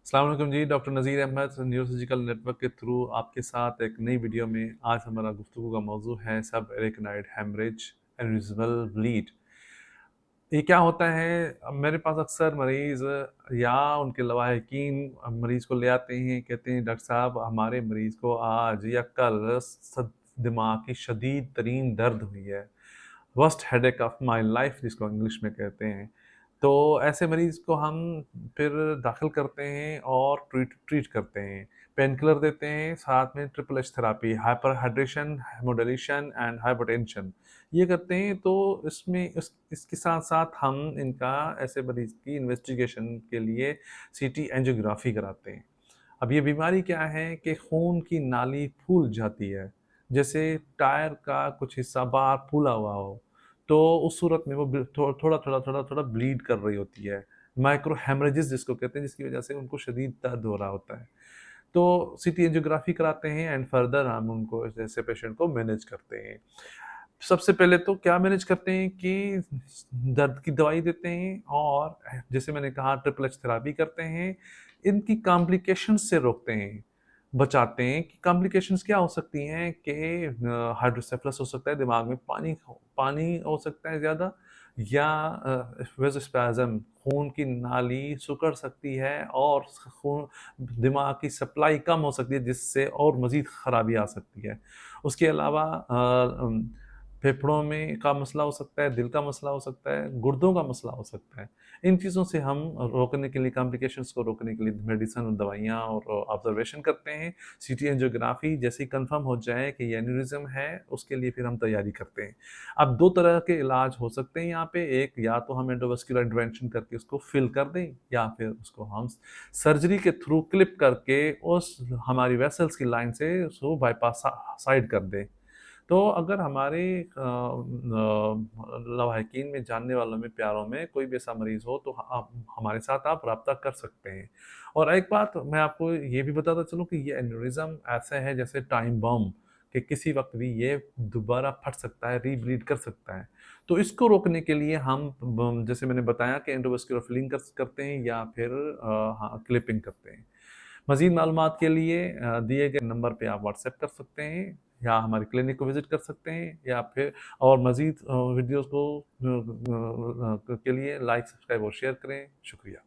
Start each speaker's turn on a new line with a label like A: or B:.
A: अस्सलाम वालेकुम जी, डॉक्टर नज़ीर Ahmad neurological network के थ्रू आपके साथ एक नई वीडियो में आज हमारा गुफ्तगू का मौजू है सब एरिकनाइड हेमरेज एन्यूरिज्मल ब्लीड। ये क्या होता है? मेरे पास अक्सर मरीज़ या उनके लवाहिकीन मरीज़ को ले आते हैं, कहते हैं डॉक्टर साहब हमारे मरीज़ को आज या कल दिमाग की शदीद तरीन दर्द हुई है, worst headache of my life जिसको इंग्लिश में कहते हैं। तो ऐसे मरीज़ को हम फिर दाखिल करते हैं और ट्रीट ट्रीट करते हैं। पेन किलर देते हैं, साथ में triple H therapy, hyper hydration, hemodilution and hypertension ये करते हैं। तो इसके साथ-साथ हम इनका ऐसे मरीज़ की इन्वेस्टिगेशन के लिए सीटी एंजियोग्राफी कराते हैं। अब ये बीमारी क्या है कि खून की नाली फूल जाती है, जैसे टायर का कुछ हिस्सा बाहर फूला हुआ हो, तो उस सूरत में वो थोड़ा-थोड़ा ब्लीड कर रही होती है। माइक्रो हेमरेजेस जिसको कहते हैं, जिसकी वजह से उनको शदीद दर्द हो रहा होता है। तो सीटी एंजियोग्राफी कराते हैं एंड फर्दर हम उनको ऐसे पेशेंट को मैनेज करते हैं। सबसे पहले तो क्या मैनेज करते हैं कि दर्द की दवाई देते हैं और जैसे मैंने कहा ट्रिपल एच थेरेपी करते हैं। इनकी कॉम्प्लिकेशंस से रोकते हैं, बचाते हैं कि कॉम्प्लिकेशंस क्या हो सकती हैं कि हाइड्रोसेफलस हो सकता है, दिमाग में पानी हो सकता है ज़्यादा या वेज़ोस्पैज़म खून की नाली सिकुड़ सकती है और खून दिमाग की सप्लाई कम हो सकती है जिससे और मज़ीद ख़राबी आ सकती है। उसके अलावा फेफड़ों में का मसला हो सकता है, दिल का मसला हो सकता है, गुर्दों का मसला हो सकता है। इन चीज़ों से हम रोकने के लिए कॉम्प्लिकेशंस को रोकने के लिए मेडिसिन और दवाइयाँ और ऑब्ज़र्वेशन करते हैं। सीटी एंजियोग्राफी जैसे ही कन्फर्म हो जाए कि ये एन्यूरिज़्म है, उसके लिए फिर हम तैयारी करते हैं। अब 2 तरह के इलाज हो सकते हैं यहाँ पे, एक या तो हम एंडोवास्कुलर इंटरवेंशन करके उसको फिल कर दें या फिर उसको हम सर्जरी के थ्रू क्लिप करके उस हमारी वेसल्स की लाइन से उसको बाईपास साइड कर दें। तो अगर हमारे लवाहिकीन में, जानने वालों में, प्यारों में कोई भी ऐसा मरीज़ हो तो आप हमारे साथ आप राब्ता कर सकते हैं। और एक बात मैं आपको ये भी बताता चलूँ कि ये एन्यूरिज़्म ऐसा है जैसे टाइम बम कि किसी वक़्त भी ये दोबारा फट सकता है, रीब्लीड कर सकता है। तो इसको रोकने के लिए हम जैसे मैंने बताया कि एंडोवास्कुलर फिलिंग करते हैं या फिर हाँ, क्लिपिंग करते हैं। मज़ीद मालूमात के लिए दिए गए नंबर पे आप व्हाट्सएप कर सकते हैं या हमारे क्लिनिक को विज़िट कर सकते हैं या फिर और मज़ीद वीडियोज़ को के लिए लाइक, सब्सक्राइब और शेयर करें। शुक्रिया।